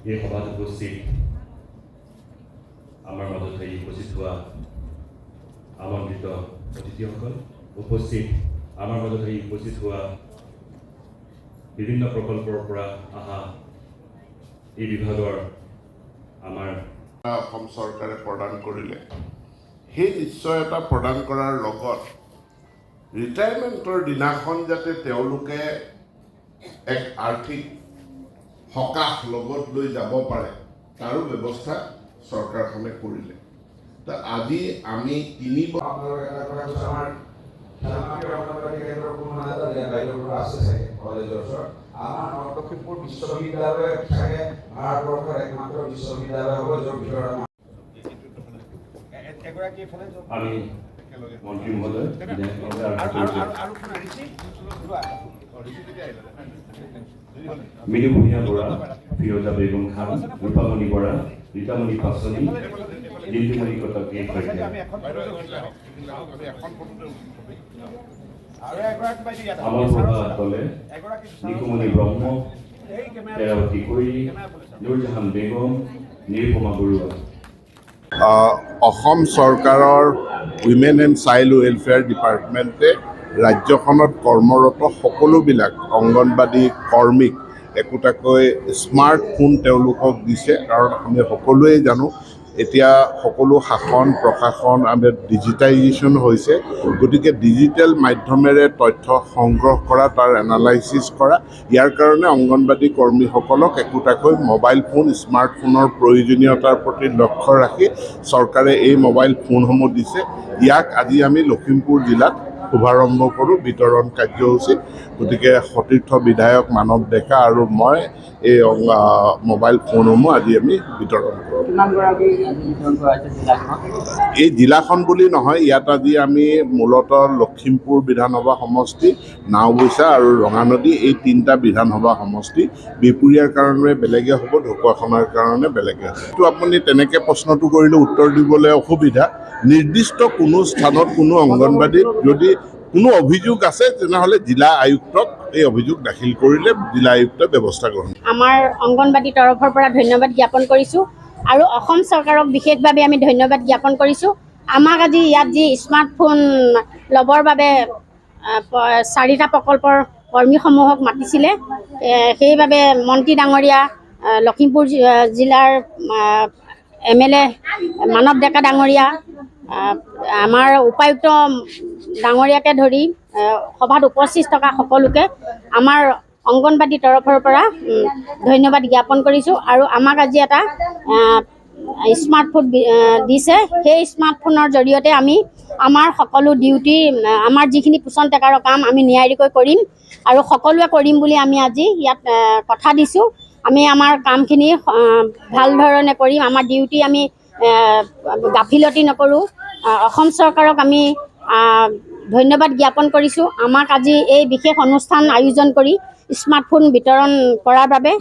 এই সভাত উপস্থিত আমাৰ মাজত উপস্থিত হোৱা আমন্ত্ৰিত অতিথিসকল, উপস্থিত আমাৰ মাজত উপস্থিত হোৱা বিভিন্ন প্ৰকল্পৰ পৰা অহা এই বিভাগৰ আমাৰ অসম চৰকাৰে প্ৰদান কৰিলে, সেই নিশ্চয়তা প্ৰদান কৰাৰ লগত ৰিটায়াৰমেণ্টৰ দিনাখন যাতে তেওঁলোকে এক আৰ্থিক সকাহ লগত লৈ যাব পাৰে তাৰো ব্যৱস্থা চৰকাৰখনে কৰিলে। আজি আমি লখিমপুৰ বিশ্ববিদ্যালয় চাগে ভাৰতবৰ্ষৰ একমাত্ৰ বিশ্ববিদ্যালয় হ'ব য'ৰ ভিতৰত আমি মন্ত্ৰী মহোদয় মিনু ভূঞা বৰা, ফিৰোজা বেগম খান, ৰূপামণি বৰা, ৰীতামণি পাচনি, জিন্তুমণি কটকী সৈতে আমাৰ প্ৰভা তলে নিকুমণি ব্ৰহ্ম, তেৰাৱতী কৈৰী, নুৰজাহান বেগম, নিৰুপমা বৰুৱা। অসম চৰকাৰৰ উইমেন এণ্ড চাইল্ড ৱেলফেয়াৰ ডিপাৰ্টমেণ্টে ৰাজ্যখনত কৰ্মৰত সকলোবিলাক অংগনবাদী কৰ্মীক একোটাকৈ স্মাৰ্টফোন তেওঁলোকক দিছে। কাৰণ আমি সকলোৱে জানো এতিয়া সকলো শাসন প্ৰশাসন আমাৰ ডিজিটাইজেশ্যন হৈছে, গতিকে ডিজিটেল মাধ্যমেৰে তথ্য সংগ্ৰহ কৰা, তাৰ এনালাইচিছ কৰা, ইয়াৰ কাৰণে অংগনবাদী কৰ্মীসকলক একোটাকৈ মোবাইল ফোন, স্মাৰ্টফোনৰ প্ৰয়োজনীয়তাৰ প্ৰতি লক্ষ্য ৰাখি চৰকাৰে এই মোবাইল ফোনসমূহ দিছে। ইয়াক আজি আমি লখিমপুৰ জিলাত শুভাৰম্ভ কৰোঁ বিতৰণ কাৰ্যসূচী। গতিকে সতীৰ্থ বিধায়ক মানৱ ডেকা আৰু মই এই মোবাইল ফোনসমূহ আজি আমি বিতৰণ কৰোঁ। এই জিলাখন বুলি নহয়, ইয়াত আজি আমি মূলতঃ লখিমপুৰ বিধানসভা সমষ্টি, নাওবৈচা আৰু ৰঙানদী এই তিনিটা বিধানসভা সমষ্টি, বিহপুৰীয়াৰ কাৰণে বেলেগে হ'ব, ঢকুৱাখানাৰ কাৰণে বেলেগে হ'ব। এইটো আপুনি তেনেকৈ প্ৰশ্নটো কৰিলে উত্তৰ দিবলৈ অসুবিধা। নিৰ্দিষ্ট কোনো স্থানত কোনো অংগনবাদীত যদি কোনো অভিযোগ আছে তেনেহ'লে জিলা আয়ুক্তক এই অভিযোগ দাখিল কৰিলে জিলা আয়ুক্তই ব্যৱস্থা গ্ৰহণ কৰে। আমাৰ অংগনবাদী তৰফৰ পৰা ধন্যবাদ জ্ঞাপন কৰিছোঁ আৰু অসম চৰকাৰক বিশেষভাৱে আমি ধন্যবাদ জ্ঞাপন কৰিছোঁ। আমাক আজি ইয়াত যি স্মাৰ্টফোন ল'বৰ বাবে 4টা প্ৰকল্পৰ কৰ্মীসমূহক মাতিছিলে, সেইবাবে মন্ত্ৰী ডাঙৰীয়া, লখিমপুৰ জিলাৰ MLA মানৱ ডেকা ডাঙৰীয়া, আমাৰ উপায়ুক্ত ডাঙৰীয়াকে ধৰি সভাত উপস্থিত থকা সকলোকে আমাৰ অংগনবাদী তৰফৰ পৰা ধন্যবাদ জ্ঞাপন কৰিছোঁ। আৰু আমাক আজি এটা স্মাৰ্টফোন দিছে, সেই স্মাৰ্টফোনৰ জৰিয়তে আমি আমাৰ সকলো ডিউটি, আমাৰ যিখিনি পোষণ টেকাৰৰ কাম আমি নিয়াৰিকৈ কৰিম আৰু সকলোৱে কৰিম বুলি আমি আজি ইয়াত কথা দিছোঁ। আমি আমাৰ কামখিনি ভাল ধৰণে কৰিম, আমাৰ ডিউটি আমি গাফিলতি নকৰোঁ। অসম চৰকাৰক আমি ধন্যবাদ জ্ঞাপন কৰিছোঁ আমাক আজি এই বিশেষ অনুষ্ঠান আয়োজন কৰি স্মাৰ্টফোন বিতৰণ কৰাৰ বাবে।